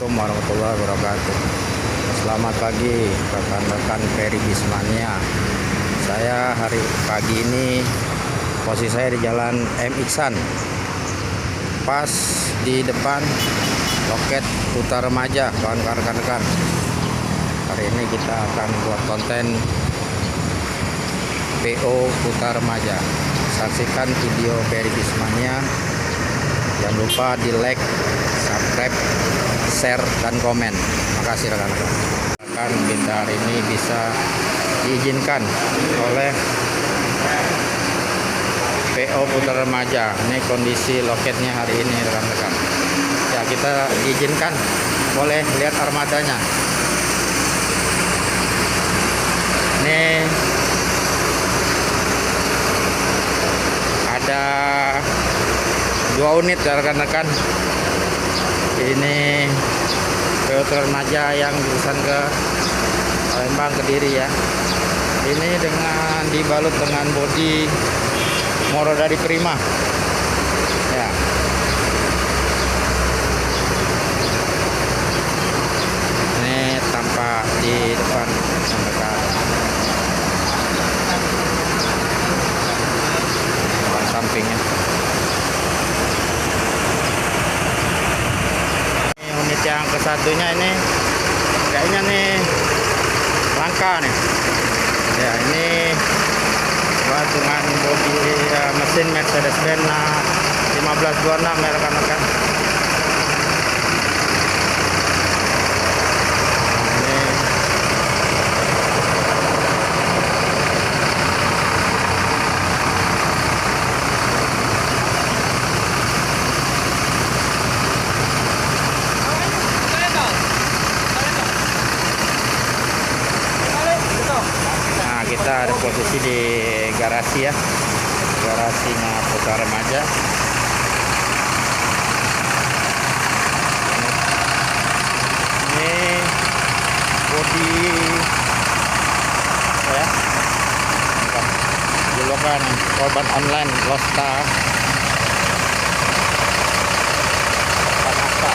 Assalamualaikum warahmatullahi wabarakatuh. Selamat pagi rekan-rekan Ferry Bismania. Saya hari pagi ini posisi saya di Jalan M. Iksan, pas di depan loket Kuta Remaja, kawan-kawan rekan-rekan. Hari ini kita akan buat konten PO Kuta Remaja. Saksikan video Ferry Bismania. Jangan lupa di like, subscribe, share, dan komen. Makasih rekan-rekan. Kita hari ini bisa diizinkan oleh PO Kuta Remaja. Ini kondisi loketnya hari ini rekan-rekan. Ya, kita diizinkan, boleh lihat armadanya. Ini ada 2 unit ya rekan-rekan. Ini PO Kuta Remaja yang jurusan ke Palembang, Kediri ya. Ini dengan dibalut dengan bodi Moro dari Prima ya. Ini tampak di depan rekan-rekan. Sampingnya ini unit yang kesatunya ini kayaknya nih langka nih ya. Ini dengan bodi mesin Mercedes-Benz 1526 ya rekan-rekan. Kita ada posisi di garasi ya, garasinya Kuta Remaja. Ini bodi ya, julukan korban online Losta Panasta.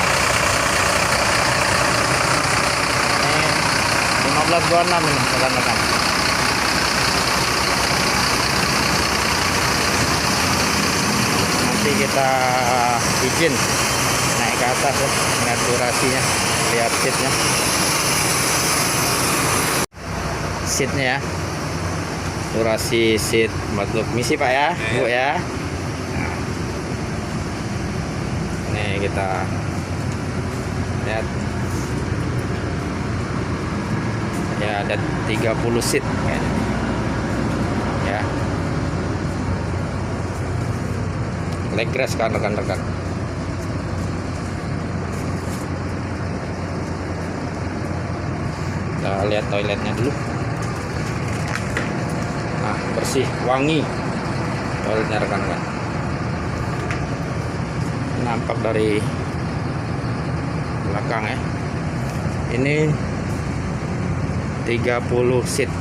Ini 1526 ini rekan-rekan. Kita izin naik ke atas ya, lihat durasinya, lihat seatnya ya, durasi seat untuk misi Pak ya, Bu ya. Nah, ini kita lihat ya, ada 30 seat kayaknya ya. Legres kan rekan-rekan. Kita lihat toiletnya dulu. Nah, bersih, wangi toiletnya rekan-rekan. Nampak dari belakang ya. Ini 30 seat.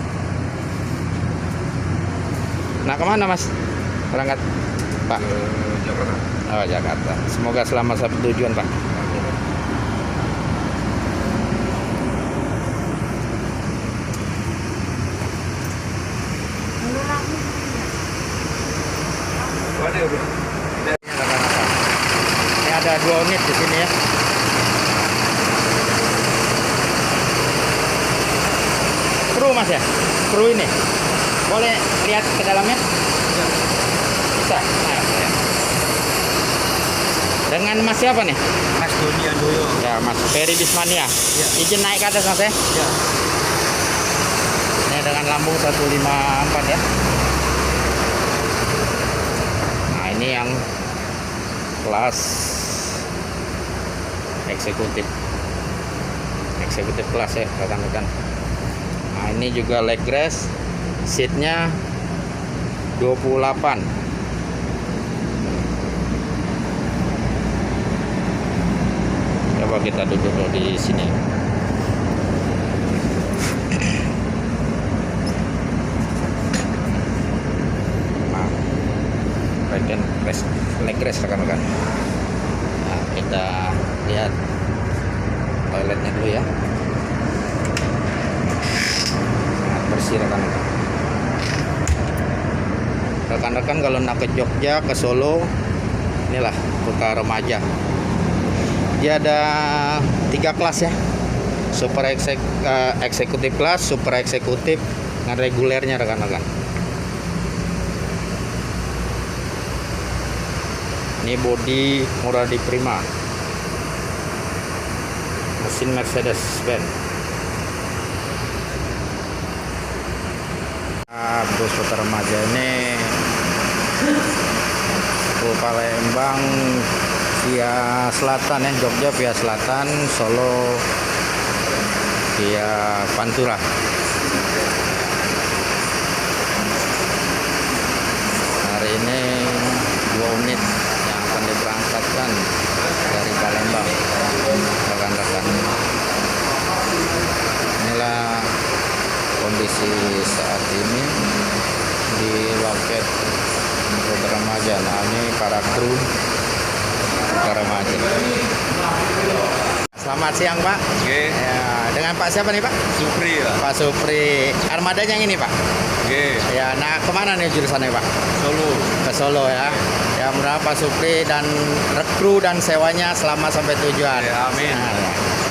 Nah, kemana Mas berangkat Pak? Jakarta. Oh, Jakarta. Semoga selamat sampai tujuan Pak. Ini ada 2 unit di sini ya. Kru Mas ya? Kru ini. Boleh lihat ke dalamnya? Bisa. Nah, ya. Dengan Mas siapa nih? Mas Doni Andoyo. Ya, Mas Ferry Bismania. Ya. Izin naik ke atas Mas ya? Ya. Ini dengan lambung 154 ya. Nah, ini yang kelas eksekutif kelas ya rekan-rekan. Nah, ini juga leg rest, seatnya 28. Coba kita duduk dulu di sini. Nah, leg rest rekan-rekan. Nah, kita lihat toiletnya dulu ya. Sangat bersih rekan-rekan. Rekan-rekan kalau nak ke Jogja, ke Solo, inilah kota remaja. Dia ada 3 kelas ya. Eksekutif kelas, super eksekutif, dengan regulernya rekan-rekan. Ini bodi Muradi Prima, mesin Mercedes Benz. Bus kota remaja ini ke Palembang via selatan ya, Jogja via selatan, Solo via Pantura. Hari ini 2 unit yang akan diberangkatkan dari Palembang, rekan-rekan. Inilah kondisi saat ini di loket kota remaja. Nah, ini para kru kota remaja. Selamat siang Pak. Oke. Ya, dengan Pak siapa nih Pak? Supri ya. Pak Supri. Armadanya yang ini Pak. Oke. Ya, nah kemana nih jurusannya Pak? Solo. Ke Solo ya. Ya, mudah Pak Supri dan kru dan sewanya selamat sampai tujuan. Ya, amin. Nah,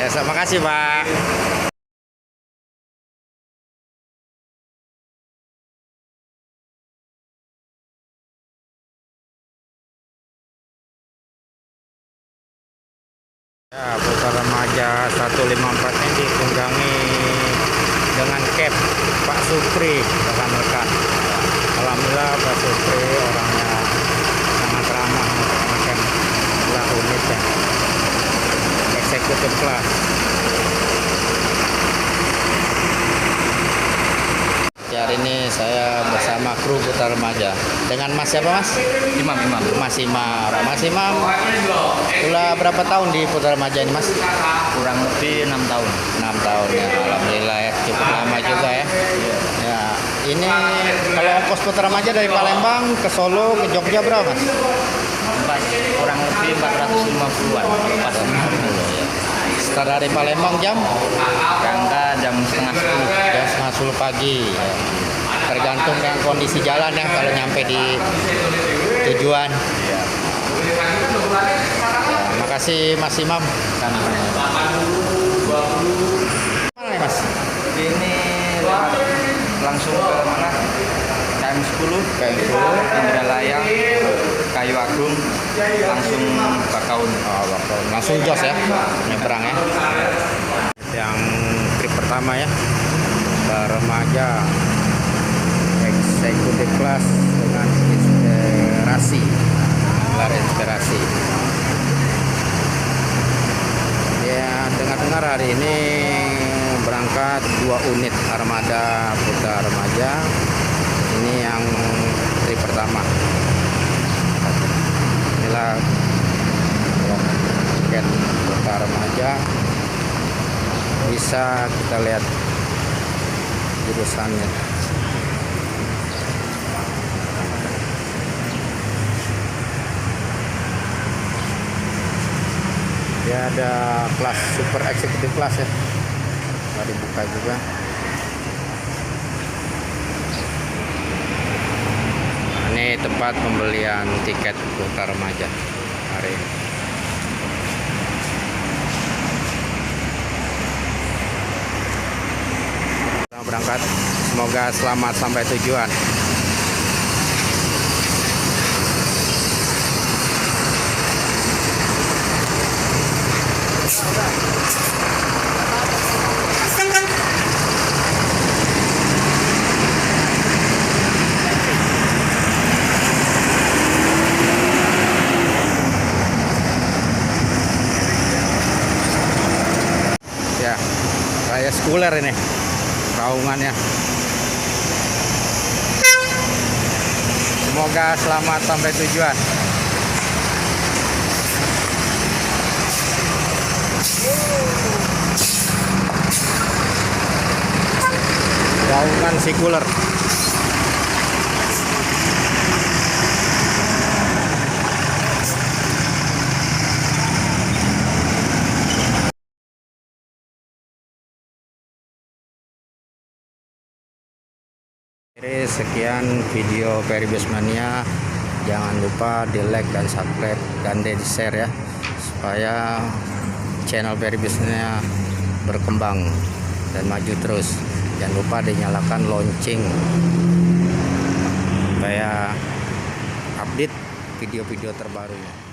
ya, terima kasih Pak. Ya, kota remaja 154 ini ditunggangi dengan cap Pak Supri, rekan-rekan. Alhamdulillah Pak Supri orangnya sangat ramah, rekan-rekan. Inilah unitnya, eksekutif kelas. Hari ini saya bersama kru kota remaja dengan Mas siapa Mas? Imam. Mas Imam. Mas Imam sudah berapa tahun di Putra Remaja ini Mas? Kurang lebih 6 tahun. 6 tahun ya, alhamdulillah ya, cukup lama juga ya. Ya, ini kalau ongkos Putra Remaja dari Palembang ke Solo ke Jogja berapa Mas? Kurang lebih 450-an. Pas ya. Start dari Palembang jam? berangkat jam setengah 10. Jam setengah 10 pagi. Ya. Tergantung dengan kondisi jalan ya kalau nyampe di tujuan. Ya, makasih Mas Imam. Mana nih Mas? Ini lewat langsung ke mana? KM10, Indralayang, Kayu Agung, langsung Bakaun. Oh, Bakaun. Langsung jos ya, nyebrang ya. Yang trip pertama ya, remaja eksekutif kelas dengan inspirasi, gelar inspirasi. Ya, dengar-dengar hari ini berangkat 2 unit armada Putra Remaja. Ini yang trip pertama. Inilah loket Putra Remaja. Bisa kita lihat jurusannya. Dia ada kelas super eksekutif kelas ya, nggak dibuka juga. Nah, ini tempat pembelian tiket Putra Remaja hari ini. Selamat berangkat, semoga selamat sampai tujuan. Ya, kayak skuler ini raungannya. Semoga selamat sampai tujuan. Raungan sikuler. Sekian video Peribismania. Jangan lupa di like dan subscribe dan di share ya, supaya channel Peribismania berkembang dan maju terus. Jangan lupa dinyalakan lonceng supaya update video-video terbarunya.